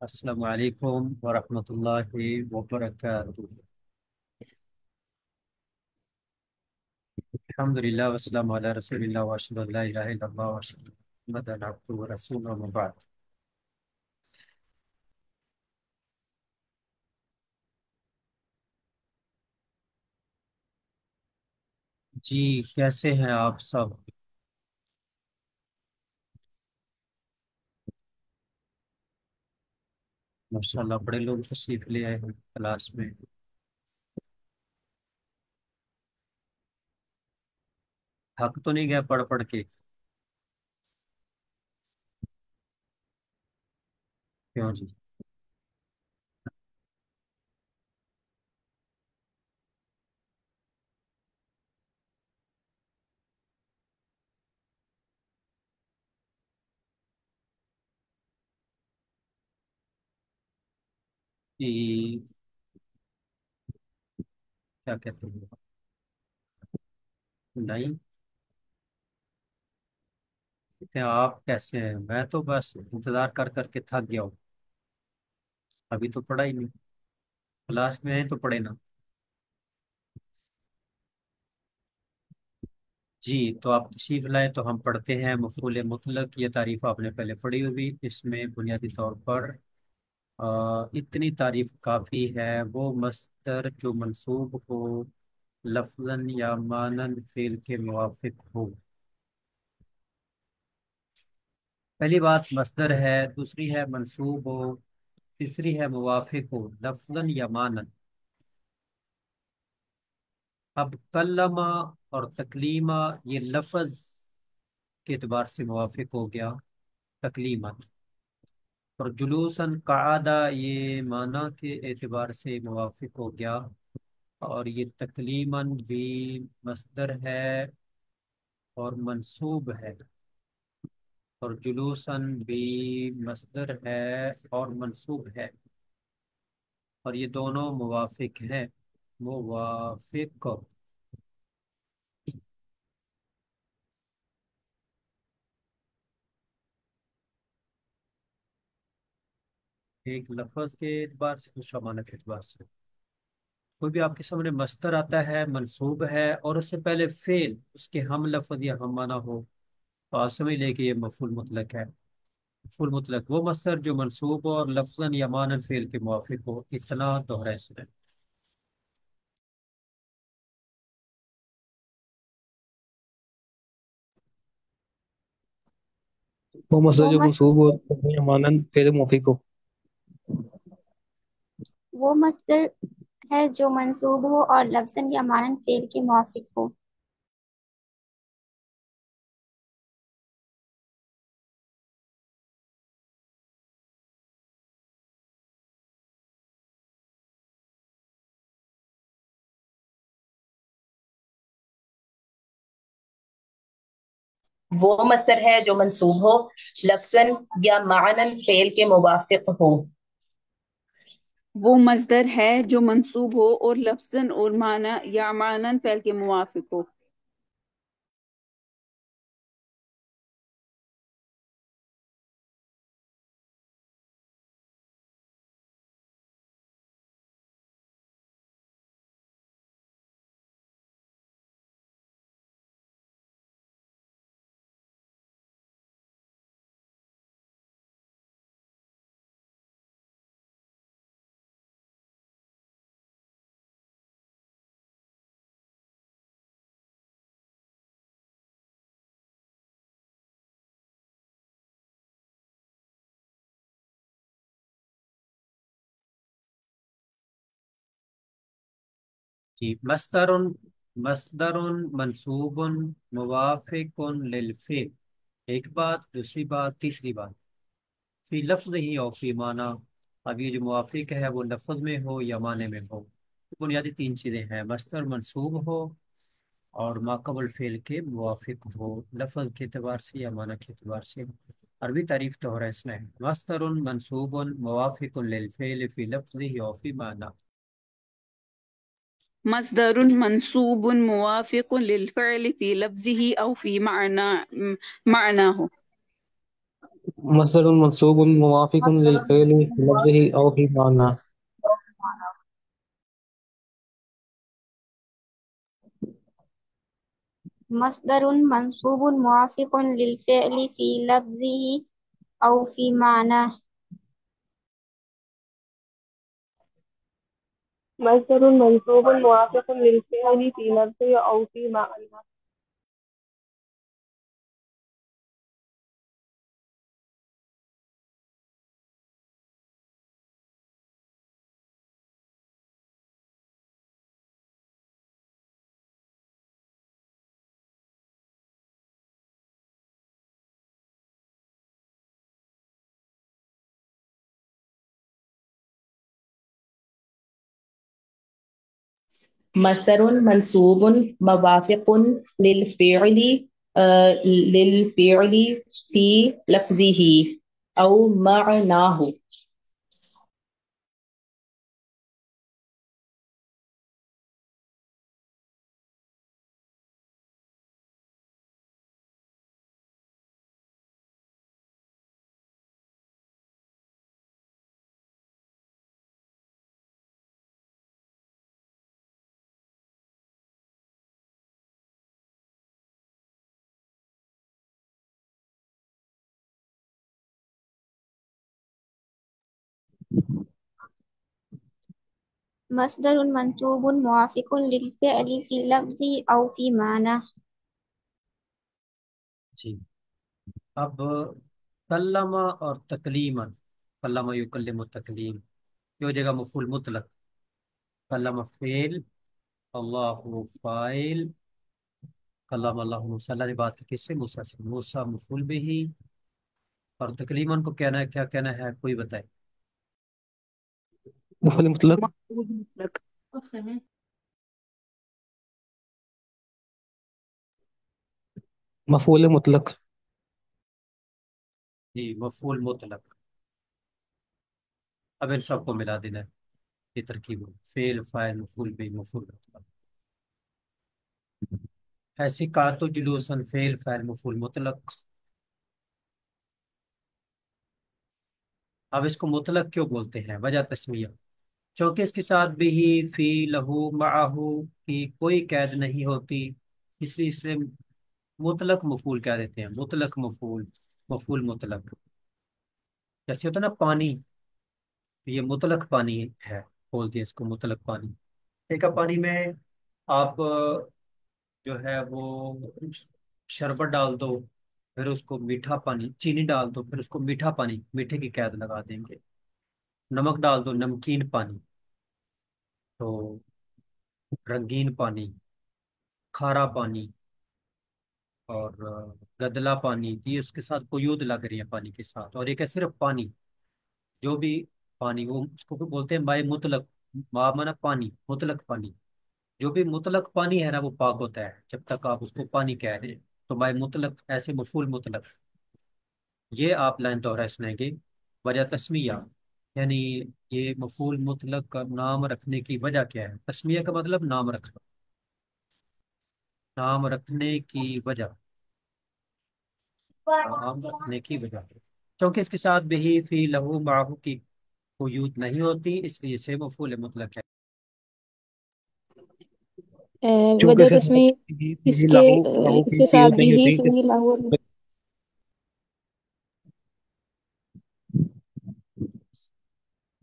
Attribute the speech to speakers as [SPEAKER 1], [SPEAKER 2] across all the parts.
[SPEAKER 1] السلام علیکم ورحمۃ اللہ وبرکاتہ۔ الحمد للہ والسلام علی رسول اللہ واشهد ان لا الہ الا اللہ واشهد ان محمدا عبدہ ورسولہ اما بعد۔ جی، کیسے ہیں آپ سب؟ ماشاءاللہ بڑے لوگ تشریف لے آئے ہیں کلاس میں۔ تھک تو نہیں گئے پڑھ پڑھ کے؟ کیوں جی؟ جی، کیا کہتے ہیں؟ نہیں کہتے ہیں آپ کیسے ہیں؟ میں تو بس انتظار کر کر کے تھک گیا ہوں، ابھی تو پڑھا ہی نہیں۔ کلاس میں آئے تو پڑھے نا۔ جی، تو آپ تشریف لائے تو ہم پڑھتے ہیں مفعول مطلق۔ یہ تعریف آپ نے پہلے پڑھی ہوگی۔ اس میں بنیادی طور پر اتنی تعریف کافی ہے: وہ مصدر جو منصوب ہو لفظاً یا معناً فعل کے موافق ہو۔ پہلی بات مصدر ہے، دوسری ہے منصوب ہو، تیسری ہے موافق ہو لفظاً یا معناً۔ اب کلمہ اور تکلیمہ یہ لفظ کے اعتبار سے موافق ہو گیا تکلیمہ، اور جلوساً قعدہ یہ معنی کے اعتبار سے موافق ہو گیا، اور یہ تکلیماً بھی مصدر ہے اور منصوب ہے، اور جلوساً بھی مصدر ہے اور منصوب ہے، اور یہ دونوں موافق ہیں۔ موافق ایک لفظ کے اعتبار سے، دوسرا معنی کے اعتبار سے۔ کوئی بھی آپ کے سامنے مصدر آتا ہے، منصوب ہے، اور اس سے پہلے فعل اس کے ہم لفظ یا ہم معنی ہو، تو آپ سمجھ لیں کہ یہ مفعول مطلق ہے۔ مفعول مطلق وہ مصدر جو منصوب ہو اور لفظاً یا معنی فعل کے موافق ہو، اتنا دوہرا اس میں۔
[SPEAKER 2] وہ مسئلہ
[SPEAKER 3] وہ
[SPEAKER 2] جو
[SPEAKER 3] مس
[SPEAKER 2] منسوب ہو مانند پھر موافق ہو۔
[SPEAKER 3] وہ مصدر ہے جو منصوب ہو اور لفظاً یا معنی فعل کے موافق ہو۔
[SPEAKER 4] وہ مصدر ہے جو منصوب ہو لفظاً یا معنن فعل کے موافق ہو۔
[SPEAKER 5] وہ مصدر ہے جو منصوب ہو اور لفظاً اور معنی یا معناً فعل کے موافق ہو۔
[SPEAKER 1] جی، مصدر منصوب موافق للفعل، ایک بات، دوسری بات، تیسری بات، فی لفظ ہی اور فی معنی۔ اب یہ جو موافق ہے وہ لفظ میں ہو یا معنی میں ہو۔ بنیادی تین چیزیں ہیں: مصدر منصوب ہو، اور ماقبل فعل کے موافق ہو لفظ کے اعتبار سے یا معنی کے اعتبار سے۔ عربی تعریف تو ہو رہا ہے اس میں: مصدر منصوب موافق للفعل فی لفظه او فی معنی۔
[SPEAKER 5] مصدر منصوب موافق للفعل في لفظه أو في معناه۔
[SPEAKER 2] مصدر منصوب موافق للفعل في لفظه أو في معناه.
[SPEAKER 3] مصدر منصوب موافق للفعل في لفظه أو في معناه.
[SPEAKER 6] مصدر منصوب موافق للفعل في لفظه أو في معنى.
[SPEAKER 4] مصدر منصوب موافق للفعل للفعل في لفظه أو معناه.
[SPEAKER 3] مصدر منصوب موافق للفعل في لفظه أو في معناه.
[SPEAKER 1] جی، اب کلمہ اور تکلیما، کلمہ یکلم تکلیم کی ہو جائے گا مفعول مطلق. کلمہ فعل، اللہ فاعل، کلم اللہ موسیٰ، اللہ نے بات کی کس سے؟ موسیٰ سے. موسیٰ مفعول بھی. اور تکلیمن کو کہنا ہے، کیا کہنا ہے کوئی بتائے؟
[SPEAKER 2] مفعول مطلق.
[SPEAKER 5] مفعول مطلق.
[SPEAKER 2] مفعول مطلق.
[SPEAKER 1] جی، مفعول مطلق. اب ان سب کو ملا دینا ہے، یہ ترکیب ہو، فعل فاعل مفعول بھی مفعول مطلق. ایسی کاتو جلوسن، فعل فاعل مفعول مطلق. اب اس کو مطلق کیوں بولتے ہیں؟ وجہ تسمیہ، چونکہ اس کے ساتھ بھی فی لہو معہو کی کوئی قید نہیں ہوتی، اس لیے مطلق مفعول کہہ دیتے ہیں. مطلق مفعول، مفعول مطلق. جیسے ہوتا ہے نا پانی، یہ مطلق پانی ہے، بولتے ہیں اس کو مطلق پانی. ایک پانی میں آپ جو ہے وہ شربت ڈال دو، پھر اس کو میٹھا پانی، چینی ڈال دو، پھر اس کو میٹھا پانی، میٹھے کی قید لگا دیں گے. نمک ڈال دو، نمکین پانی. تو رنگین پانی، کھارا پانی، اور گدلا پانی، یہ اس کے ساتھ قیود لگ رہی ہے پانی کے ساتھ. اور ایک ہے صرف پانی، جو بھی پانی، وہ اس کو بولتے ہیں مائع مطلق. ماء مانا پانی، مطلق پانی. جو بھی مطلق پانی ہے نا وہ پاک ہوتا ہے جب تک آپ اس کو پانی کہہ رہے ہیں. تو مائع مطلق ایسے مفعول مطلق. یہ آپ لائن دوہرا سنیں گے. وجہ تسمیہ، یعنی یہ مفعول مطلق کا نام رکھنے کی وجہ کیا ہے؟ تسمیہ کا مطلب نام رکھنا، نام رکھنے کی وجہ، نام رکھنے کی وجہ. کیونکہ اس کے ساتھ بھی فی لہو معہو کی قیود نہیں ہوتی، اس لیے اسے مفعول مطلق ہے.
[SPEAKER 2] چونکہ
[SPEAKER 6] وجہ
[SPEAKER 2] اس کے ساتھ
[SPEAKER 6] تسمیہ اس
[SPEAKER 2] بھی
[SPEAKER 6] کے
[SPEAKER 2] لہو
[SPEAKER 6] اس
[SPEAKER 2] کی
[SPEAKER 6] کے ساتھ
[SPEAKER 2] قیود
[SPEAKER 6] بھی
[SPEAKER 2] نہیں
[SPEAKER 6] ہی
[SPEAKER 2] ہوتی.
[SPEAKER 6] فی لہو.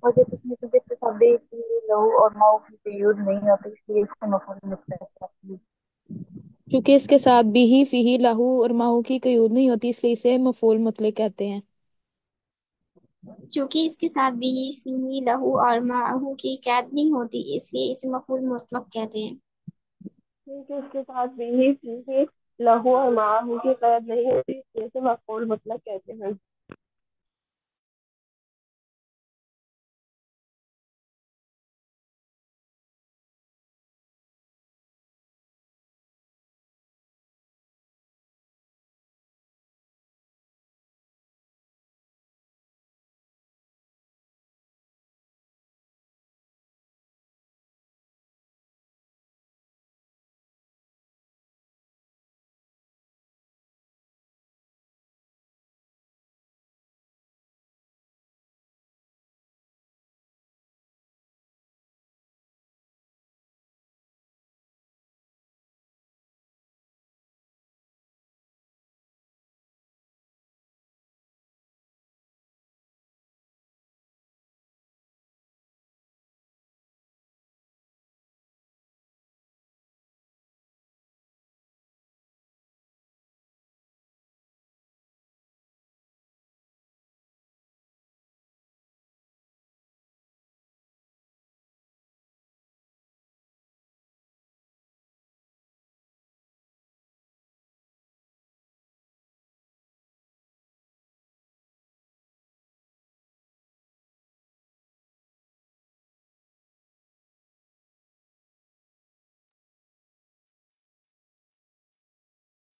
[SPEAKER 6] وجہ تسمیہ کیونکہ اس کے ساتھ بھی فی لہو اور ماؤ کی قیود نہیں ہوتی اس لیے اس کو مفعول مطلق کہتے ہیں. چونکہ اس کے ساتھ بھی ہی فی لہو اور ماؤ کی قیود نہیں ہوتی اس لیے اسے مفعول مطلق کہتے ہیں.
[SPEAKER 3] چونکہ اس کے ساتھ بھی فی لہو اور معہو کی قید نہیں ہوتی، اس لیے اسے مفعول مطلق کہتے ہیں.
[SPEAKER 6] کیونکہ اس کے ساتھ بھی فی لہو اور معہو کی قید نہیں ہوتی اس لیے اسے مفعول مطلق کہتے ہیں.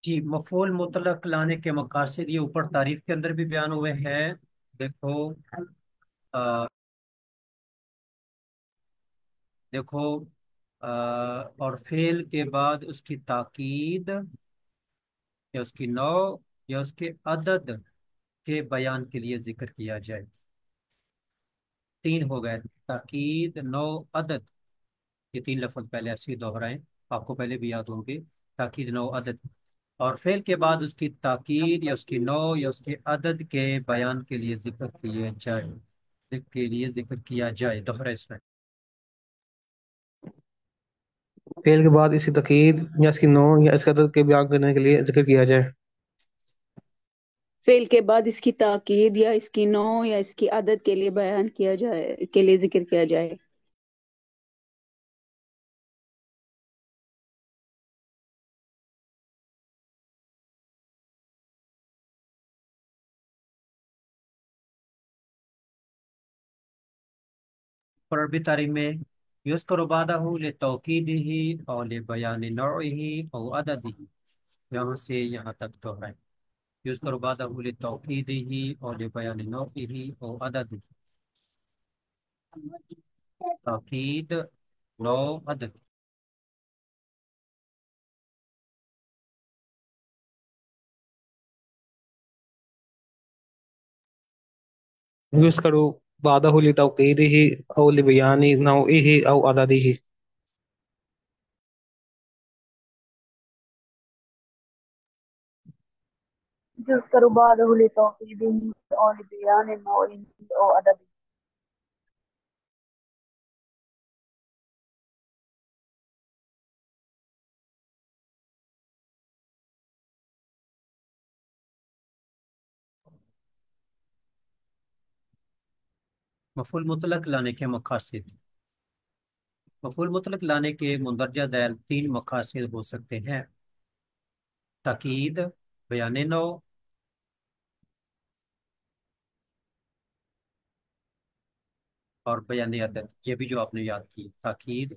[SPEAKER 1] جی، مفعول مطلق لانے کے مقاصد یہ اوپر تعریف کے اندر بھی بیان ہوئے ہیں. دیکھو آ, دیکھو اور فعل کے بعد اس کی تاکید یا اس کی نوع یا اس کے عدد کے بیان کے لیے ذکر کیا جائے. تین ہو گئے: تاکید، نوع، عدد. یہ تین لفظ پہلے ایسے ہی دہرائیں، آپ کو پہلے بھی یاد ہوں گے. تاکید، نوع، عدد. اور فعل کے بعد اس کی تاکید یا اس کی نوع یا اس کے عدد کے بیان کے لیے ذکر کیا جائے دوہرا اس میں.
[SPEAKER 2] فعل کے بعد اس کی تاکید یا اس کی نوع یا اس کے عدد کے بیان کرنے کے لیے ذکر کیا جائے.
[SPEAKER 5] فعل کے بعد اس کی تاکید یا اس کی نوع یا اس کی عدد کے لیے بیان کیا جائے، کے لیے ذکر کیا جائے.
[SPEAKER 1] اور عربی تعریف میں یذکر بعدہ لتوکیدہ اور لبیان نوعہ او عددہ. یہاں سے یہاں تک دہرائیں. یذکر بعدہ لتوکیدہ اور لبیان نوعہ او عددہ. تاکید، نوع، عدد.
[SPEAKER 2] یذکر بعدہ لتوکیدہ او لبیان نوعہ او عددہ.
[SPEAKER 6] يذكر بعده لتوكيده أو لبيان نوعه أو عدده.
[SPEAKER 1] مفعول مطلق لانے کے مقاصد. مفعول مطلق لانے کے مندرجہ ذیل تین مقاصد ہو سکتے ہیں: تاکید، بیان نوع اور بیان عدد. یہ بھی جو آپ نے یاد کی، تاکید،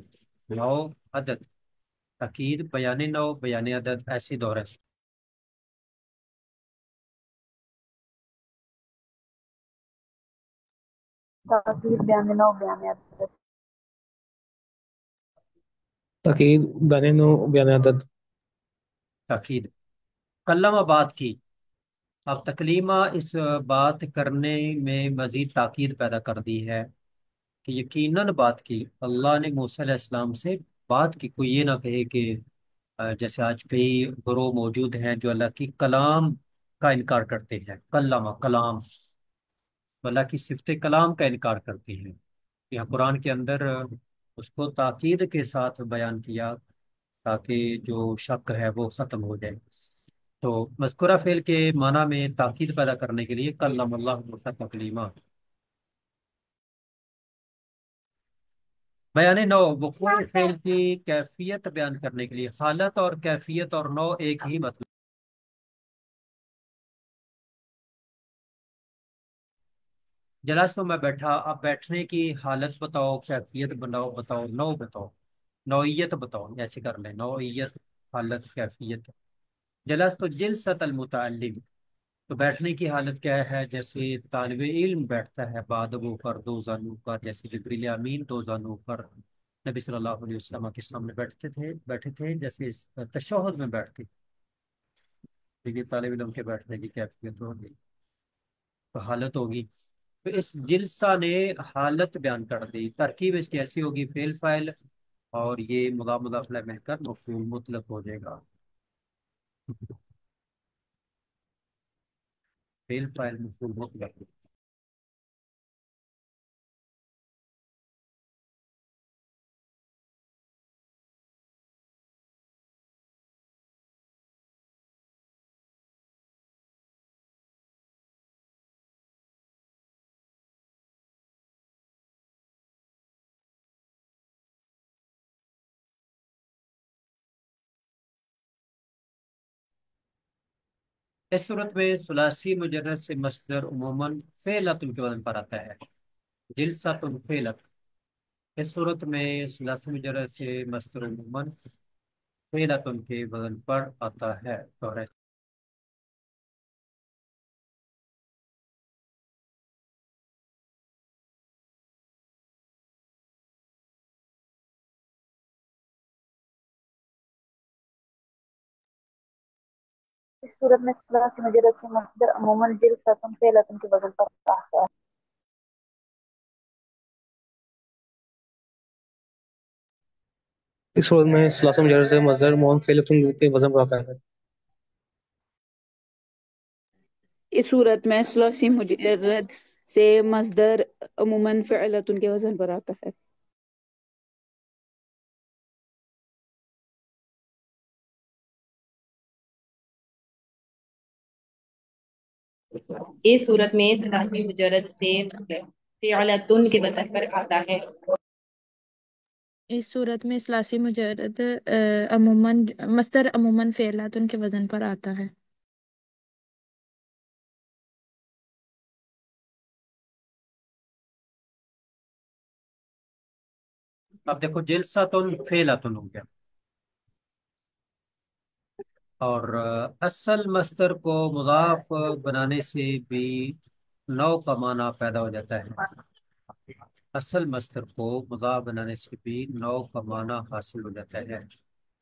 [SPEAKER 1] نوع، عدد. تاکید، بیان نوع، بیان عدد، ایسی دور ہے.
[SPEAKER 6] تأكيد بيان نوع بيان عدد.
[SPEAKER 2] تاکید، بیان نوع، بیان عدد.
[SPEAKER 1] تاکید، کلمہ بات کی. اب تکلیمہ اس بات کرنے میں مزید تاکید پیدا کر دی ہے کہ یقیناً بات کی. اللہ نے موسیٰ علیہ السلام سے بات کی. کوئی یہ نہ کہے کہ جیسے آج کئی گروہ موجود ہیں جو اللہ کی کلام کا انکار کرتے ہیں. کلمہ، کلام، اللہ کی صفت کلام کا انکار کرتے ہیں. یہاں قرآن کے اندر اس کو تاکید کے ساتھ بیان کیا تاکہ جو شک ہے وہ ختم ہو جائے. تو مذکورہ فعل کے معنی میں تاکید پیدا کرنے کے لیے کلم اللہ موسیٰ تکلیما. بیان نوع، وقوع فعل کی کیفیت بیان کرنے کے لیے. حالت اور کیفیت اور نوع ایک ہی مطلب. جلست تو میں بیٹھا، اب بیٹھنے کی حالت بتاؤ، کیفیت بتاؤ، نوع بتاؤ، نوعیت بتاؤ. ایسے کر لیں: نوعیت، حالت، کیفیت. جلست تو جلست المتعلم، تو بیٹھنے کی حالت کیا ہے؟ جیسے طالب علم بیٹھتا ہے بادبوں پر، دو زانوں پر، جیسے جبریل امین دو زانوں پر نبی صلی اللہ علیہ وسلم کے سامنے بیٹھے تھے جیسے تشہد میں بیٹھتے. دیکھیے طالب علم کے بیٹھنے کی کیفیت ہوگی تو حالت ہوگی. تو اس جلسہ نے حالت بیان کر دی. ترکیب اس کی ایسی ہوگی: فعل فاعل اور یہ مضاف مضاف الیہ مل کر مفعول مطلق ہو جائے گا. فعل فاعل مفعول مطلق. اس صورت میں ثلاثی مجرد سے مصدر عموماً فعلۃ کے وزن پر آتا ہے. جلسۃ فعلۃ. اس صورت میں ثلاثی مجرد سے مصدر عموماً فعلتن کے وزن پر آتا ہے دوہرا
[SPEAKER 6] اس صورت میں ثلاثی مجرد سے مصدر عموماً جلسۃ فعلۃ کے وزن پر آتا ہے۔
[SPEAKER 2] اس صورت میں ثلاثی مجرد سے مصدر مون فعل کے وزن پر آتا ہے۔
[SPEAKER 5] اس صورت میں ثلاثی مجرد سے مصدر عموماً فعلۃ کے وزن پر آتا ہے۔
[SPEAKER 4] اس صورت میں ثلاثی مجرد سے فعلتن کے وزن پر آتا ہے۔
[SPEAKER 6] اس صورت میں ثلاثی مجرد مصدر عموماً فعلات کے وزن پر آتا ہے۔
[SPEAKER 1] اب دیکھو جلساتن فعلتن ہو گیا، اور اصل مصدر کو مضاف بنانے سے بھی نو کا معنی پیدا ہو جاتا ہے۔ اصل مصدر کو مضاف بنانے سے بھی نو کا معنی حاصل ہو جاتا ہے۔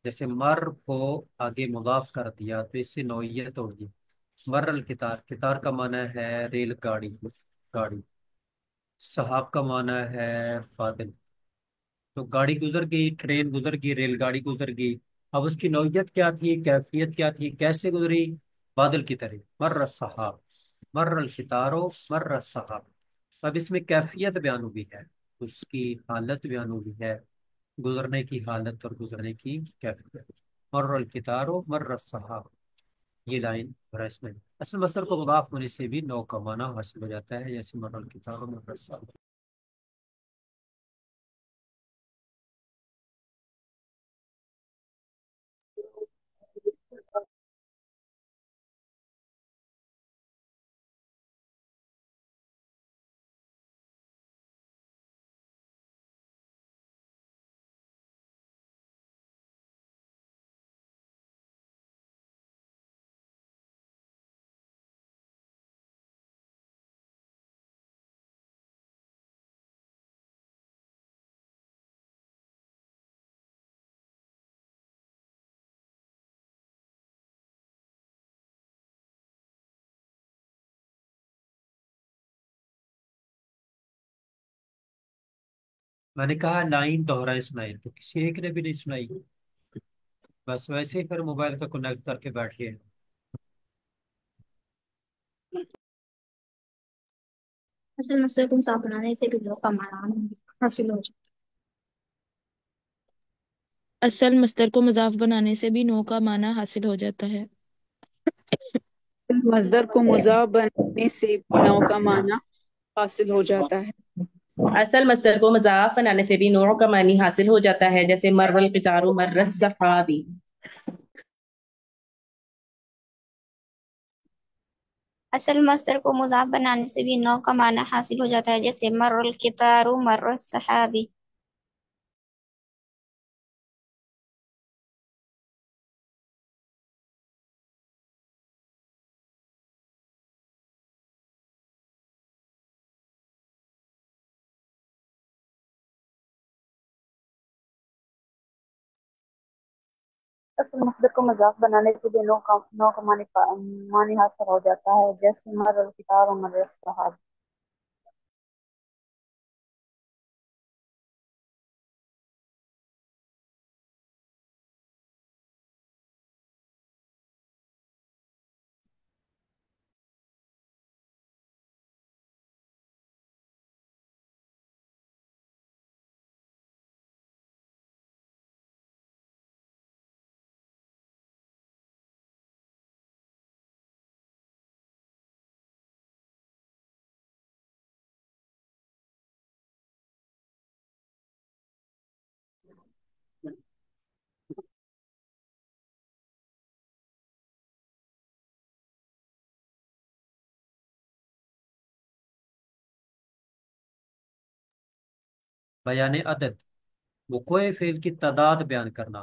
[SPEAKER 1] جیسے مر کو آگے مضاف کر دیا تو اس سے نوعیت ہوگی۔ مر القطار، قطار کا معنی ہے ریل گاڑی، گاڑی۔ صحاب کا معنی ہے بادل۔ تو گاڑی گزر گئی، ٹرین گزر گئی، ریل گاڑی گزر گئی۔ اب اس کی نوعیت کیا تھی، کیفیت کیا تھی، کیسے گزری؟ بادل کی طرح، مر الصحاب، مر القطارو مر الصحاب۔ اب اس میں کیفیت بیان ہوئی ہے، اس کی حالت بیان ہوئی ہے، گزرنے کی حالت اور گزرنے کی کیفیت۔ مر القطارو مر الصحاب، یہ لائن اور اس میں اصل مصدر کو مضاف ہونے سے بھی نو کا معنی حاصل ہو جاتا ہے، جیسے مر القطارو مر الصحاب۔ میں نے کہا لائن دوہرائے سنائی تو کسی ایک نے بھی نہیں سنائی، بس ویسے ہی پھر موبائل کا کنیکٹ کر کے بیٹھیے۔
[SPEAKER 3] اصل مصدر کو مضاف بنانے سے بھی لوگ کا معنی حاصل ہو جاتا
[SPEAKER 6] اصل مصدر کو مضاف بنانے سے بھی نو کا معنی حاصل ہو جاتا ہے۔
[SPEAKER 5] مصدر کو مضاف بنانے سے نو کا معنی حاصل ہو جاتا ہے۔
[SPEAKER 4] اصل مصدر کو مضاف بنانے سے بھی نوع کا معنی حاصل ہو جاتا ہے، جیسے مر القطار مر السحابی۔
[SPEAKER 3] اصل مصدر کو مضاف بنانے سے بھی نو کا معنی حاصل ہو جاتا ہے، جیسے مر القطار مر السحابی۔
[SPEAKER 6] اصل مصدر کو مضاف بنانے سے بھی نو کا معنی حاصل ہو جاتا ہے، جیسے مر الکتاب و مر الصحاب۔
[SPEAKER 1] بیان عدد، وقوع فعل کی تعداد بیان کرنا۔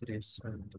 [SPEAKER 1] 63,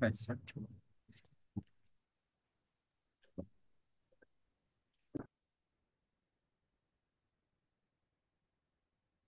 [SPEAKER 1] 65।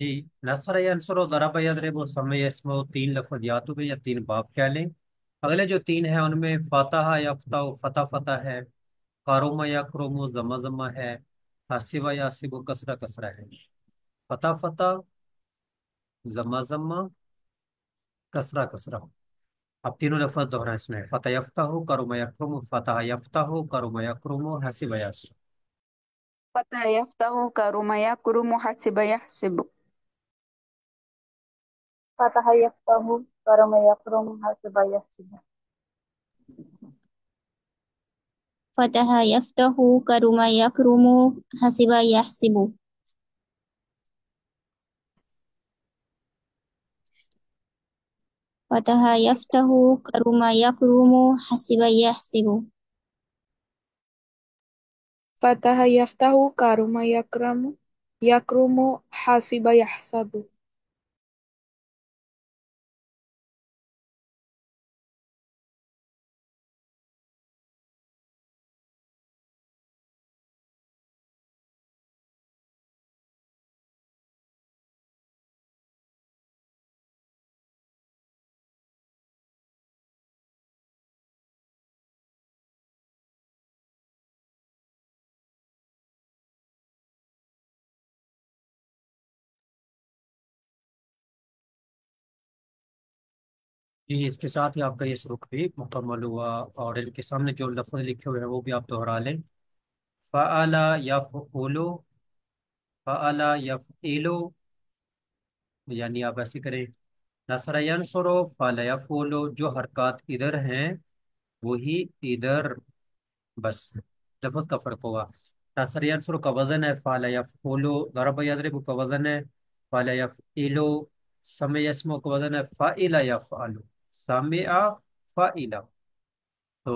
[SPEAKER 1] جی، نصر ینصر و ضرب یضرب و سم اسم و تین لفظ یا تو بھی یا تین باب کہہ لیں. اگلے جو تین ہیں ان میں فاتحہ یفتح و فتح فتح ہے، کروم یا کروم زمہ زمہ ہے، حاسبہ یا حاسب کسرہ کسرہ ہے. فتح فتح، زمہ زمہ، کسرہ کسرہ. اب تینوں لفظ دوہرا اس میں فتح یفتح ہو، کروم یکرم، فتح یفتح ہو، کروم یکرم، حاسبہ یحسب.
[SPEAKER 5] فتح یفتح کرم یکرم حسب یحسب.
[SPEAKER 7] فتح یفتح کرم یکرم حسب یحسب.
[SPEAKER 3] فتح یفتح کرم یکرم حسب یحسب. فتح یفتح کرم یکرم حسب یحسب.
[SPEAKER 6] فتح یفتح کرم یکرم یکرم حاسب یحسب.
[SPEAKER 1] جی، اس کے ساتھ ہی آپ کا یہ سبق بھی مکمل ہوا، اور ان کے سامنے جو لفظ لکھے ہوئے ہیں وہ بھی آپ دوہرا لیں. فعل یفعل، فعل یفعل، یعنی آپ ایسے کریں. نصر ینصر، فعل یفعل، جو حرکات ادھر ہیں وہی ادھر، بس لفظ کا فرق ہوگا. نصر ینصر کا وزن ہے فعل یفعل، ضرب یضرب کا وزن ہے فعل یفعل، سمع یسمع کا وزن ہے فاعل یفعل، سامع فاعل. تو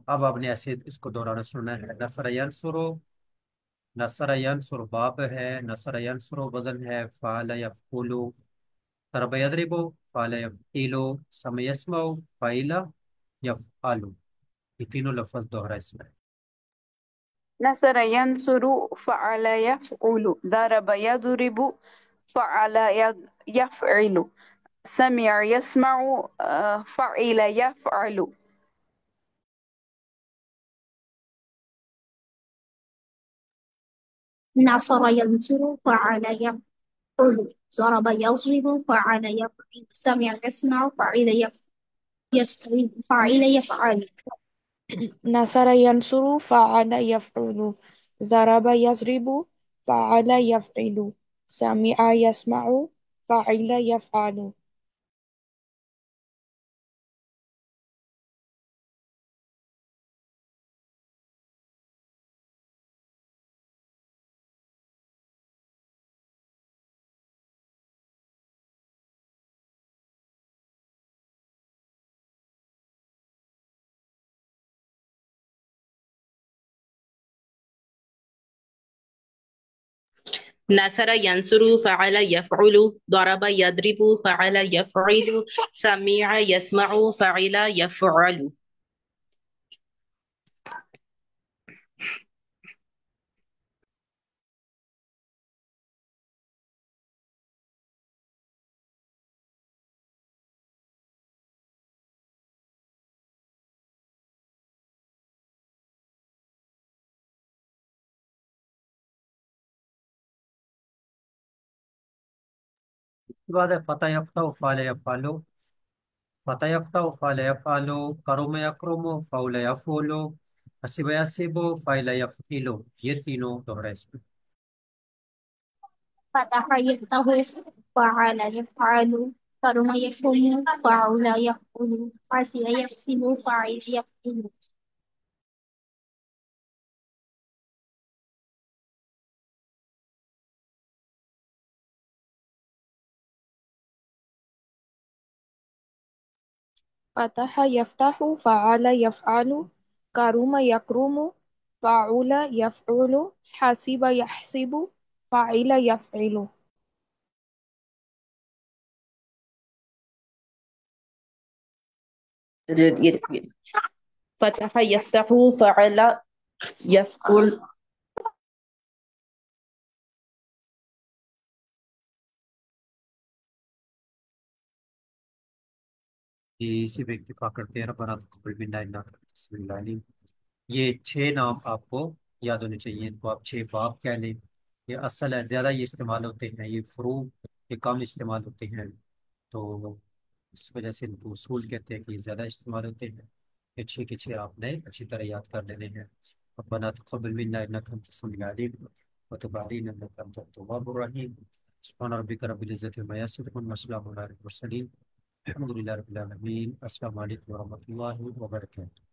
[SPEAKER 1] اب آپ نے ایسے اس کو دوبارہ سننا ہے. نصر ینصر، نصر ینصر باب ہے، نصر ینصر وزن ہے فعل یفعل، ضرب یضرب فعل یفعل، سمع یسمع فاعل یفعل. یہ تینوں لفظ دوہرا اس میں.
[SPEAKER 5] نصر ینصر فعل یفعل، ضرب یضرب فعل یفعل، سمع يسمع فعل يفعل.
[SPEAKER 3] نصر ينصر فعل يفعل، ضرب يضرب فعل يفعل، سمع يسمع فعل يفعل.
[SPEAKER 6] نصر ینصر فعل یفعل، ضرب یضرب فعل یفعل، سمع یسمع فعل یفعل.
[SPEAKER 4] نصر ینصر فعل یفعل، ضرب یضرب فعل یفعل، سمع یسمع فعل یفعل.
[SPEAKER 1] اس کے بعد ہے فتح یفتح فعل یفعل، فتح یفتح فعل یفعل، کرم یکرم فعل یفعل، حسب یحسب فعل یفعل. یہ تینوں دوہرا اس میں.
[SPEAKER 3] فتح يفتح فعل يفعل، كرم يكرم فعل يفعل، حسب يحسب فاعل يفعل.
[SPEAKER 6] فتح یفتح فعل یفعل، کرم یکرم فعل یفعل، حسب یحسب فعل یفعل.
[SPEAKER 4] فتح یفتح فعل یفعل،
[SPEAKER 1] یہ اسی پہ اتفاق کرتے ہیں، ربنا تقبل منا انک انت السمیع العلیم۔ یہ 6 نام آپ کو یاد ہونے چاہیے، ان کو آپ 6 باب کہہ لیں۔ یہ اصل ہے، زیادہ یہ استعمال ہوتے ہیں، یہ فروع یہ کم استعمال ہوتے ہیں، تو اس وجہ سے ان کو اصول کہتے ہیں کہ یہ زیادہ استعمال ہوتے ہیں۔ یہ 6 کے 6 آپ نے اچھی طرح یاد کر لینے ہیں۔ ربنا تقبل منا انک انت السمیع العلیم وتب علینا انک انت التواب الرحیم۔ سبحان ربک رب العزۃ عما یصفون وسلام علی المرسلین الحمد للہ رب العالمین۔ السلام علیکم ورحمۃ اللہ وبرکاتہ۔